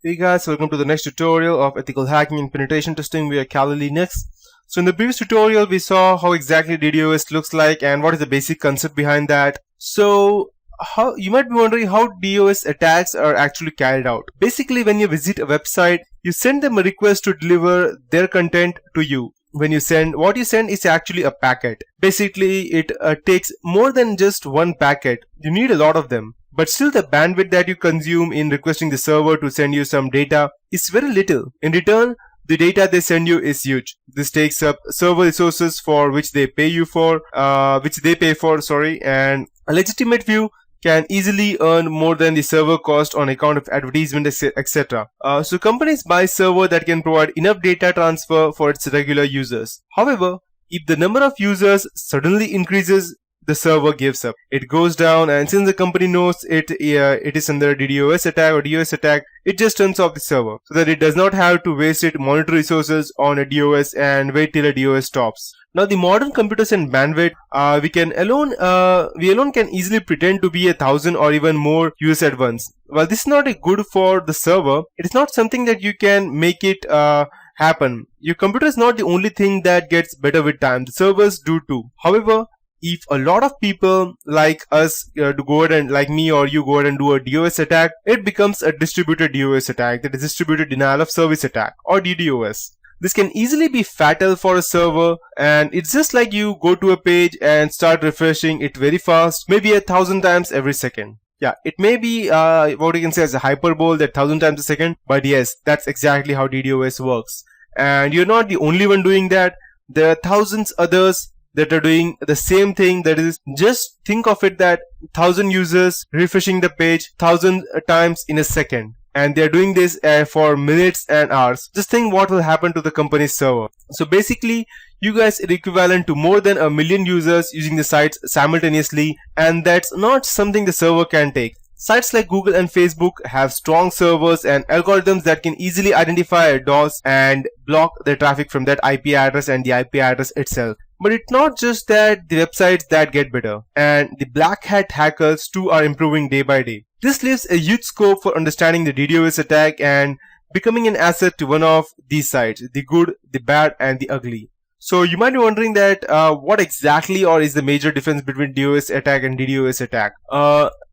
Hey guys, welcome to the next tutorial of ethical hacking and penetration testing via Kali Linux. So in the previous tutorial, we saw how exactly DDoS looks like and what is the basic concept behind that. So how you might be wondering how DDoS attacks are actually carried out. Basically, when you visit a website, you send them a request to deliver their content to you. When you send, what you send is actually a packet. Basically, it takes more than just one packet. You need a lot of them. But still the bandwidth that you consume in requesting the server to send you some data is very little. In return, the data they send you is huge. This takes up server resources for which they pay for, and a legitimate view can easily earn more than the server cost on account of advertisement, etc. So companies buy server that can provide enough data transfer for its regular users. However, if the number of users suddenly increases, the server gives up. It goes down, and since the company knows it is under a DDoS attack or DOS attack, it just turns off the server so that it does not have to waste its monetary resources on a DOS and wait till a DOS stops. Now, the modern computers and bandwidth, we alone can easily pretend to be 1,000 or even more users at once. While this is not good for the server, it is not something that you can make it happen. Your computer is not the only thing that gets better with time. The servers do too. However, if a lot of people like us go ahead and like me or you go ahead and do a DOS attack, it becomes a distributed DOS attack, that is distributed denial of service attack or DDoS. This can easily be fatal for a server, and it's just like you go to a page and start refreshing it very fast, maybe 1,000 times every second. Yeah, it may be what you can say as a hyperbole, that 1,000 times a second, but yes, that's exactly how DDoS works. And you're not the only one doing that. There are thousands others that are doing the same thing. That is, just think of it that 1,000 users refreshing the page 1,000 times in a second, and they're doing this for minutes and hours. Just think what will happen to the company's server. So basically, you guys are equivalent to more than 1 million users using the sites simultaneously, and that's not something the server can take. Sites like Google and Facebook have strong servers and algorithms that can easily identify a DoS and block the traffic from that IP address and the IP address itself. But it's not just that the websites that get better, and the black hat hackers too are improving day by day. This leaves a huge scope for understanding the DDoS attack and becoming an asset to one of these sites: the good, the bad, and the ugly. So you might be wondering that what exactly or is the major difference between DOS attack and DDoS attack?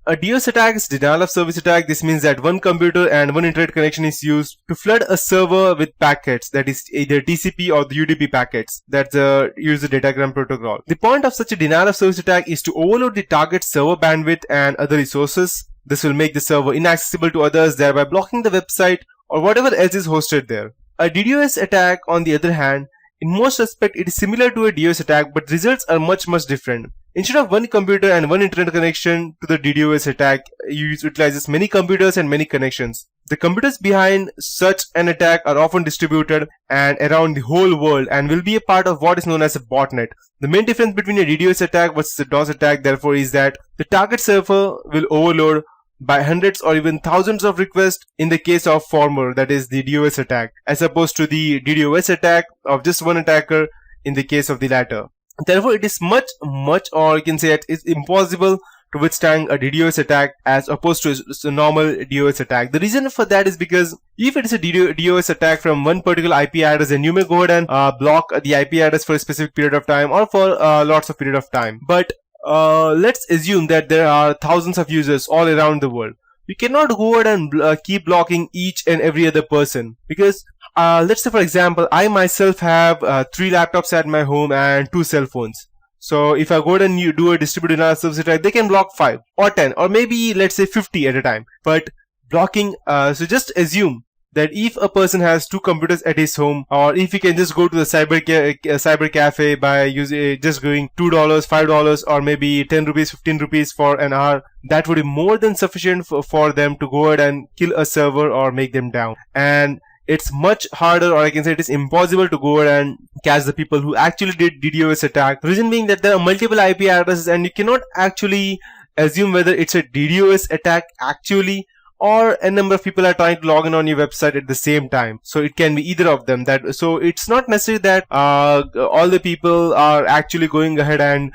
A DOS attack is denial of service attack. This means that one computer and one internet connection is used to flood a server with packets, that is either TCP or the UDP packets that use the datagram protocol. The point of such a denial of service attack is to overload the target server bandwidth and other resources. This will make the server inaccessible to others, thereby blocking the website or whatever else is hosted there. A DDoS attack, on the other hand, in most respects, it is similar to a DOS attack, but results are much different. Instead of one computer and one internet connection to the DDoS attack, utilizes many computers and many connections. The computers behind such an attack are often distributed and around the whole world and will be a part of what is known as a botnet. The main difference between a DDoS attack versus a DOS attack, therefore, is that the target server will overload by hundreds or even thousands of requests in the case of former, that is the DOS attack, as opposed to the DDoS attack of just one attacker in the case of the latter. Therefore, it is much, or you can say it is impossible to withstand a DDoS attack as opposed to a normal DOS attack. The reason for that is because if it is a DDoS attack from one particular IP address, then you may go ahead and block the IP address for a specific period of time or for lots of period of time. But let's assume that there are thousands of users all around the world. You cannot go ahead and keep blocking each and every other person, because let's say, for example, I myself have 3 laptops at my home and 2 cell phones. So if I go ahead and you do a distributed denial of service attack, they can block 5 or 10 or maybe let's say 50 at a time. But blocking, so just assume that if a person has 2 computers at his home, or if he can just go to the cyber cafe by just going $2, $5, or maybe 10 rupees, 15 rupees for an hour, that would be more than sufficient for them to go ahead and kill a server or make them down. And it's much harder, or I can say it is impossible, to go ahead and catch the people who actually did DDoS attack. The reason being that there are multiple IP addresses and you cannot actually assume whether it's a DDoS attack actually, or a number of people are trying to log in on your website at the same time. So it can be either of them. So it's not necessary that all the people are actually going ahead and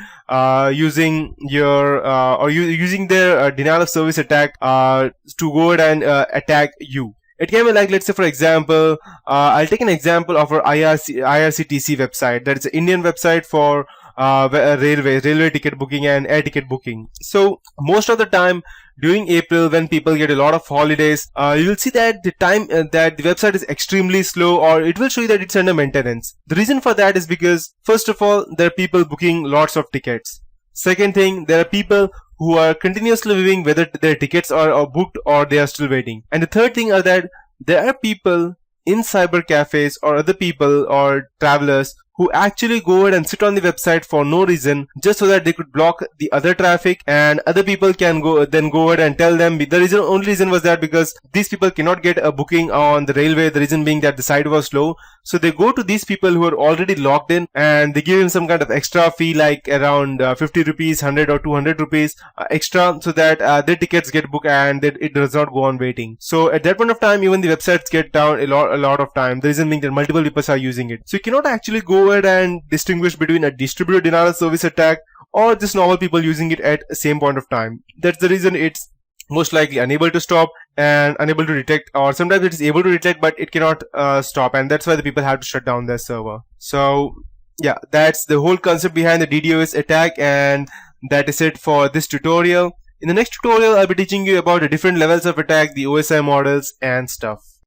using your using their denial of service attack to go ahead and attack you. It can be like, let's say for example, I'll take an example of our IRCTC website. That is an Indian website for railway ticket booking and air ticket booking. So most of the time during April, when people get a lot of holidays, you will see that the time that the website is extremely slow, or it will show you that it's under maintenance. The reason for that is because, first of all, there are people booking lots of tickets. Second thing, there are people who are continuously viewing whether their tickets are booked or they are still waiting. And the third thing are that there are people in cyber cafes or other people or travelers who actually go ahead and sit on the website for no reason, just so that they could block the other traffic, and other people can go ahead and tell them. The only reason was that because these people cannot get a booking on the railway, the reason being that the site was slow. So they go to these people who are already logged in, and they give him some kind of extra fee, like around 50 rupees, 100 or 200 rupees extra, so that their tickets get booked and it does not go on waiting. So at that point of time, even the websites get down a lot of time. The reason being that multiple people are using it. So you cannot actually go ahead and distinguish between a distributed denial of service attack or just normal people using it at the same point of time. That's the reason it's most likely unable to stop and unable to detect, or sometimes it is able to detect but it cannot stop, and that's why the people have to shut down their server. So yeah, that's the whole concept behind the DDoS attack, and that is it for this tutorial. In the next tutorial, I'll be teaching you about the different levels of attack, the OSI models and stuff.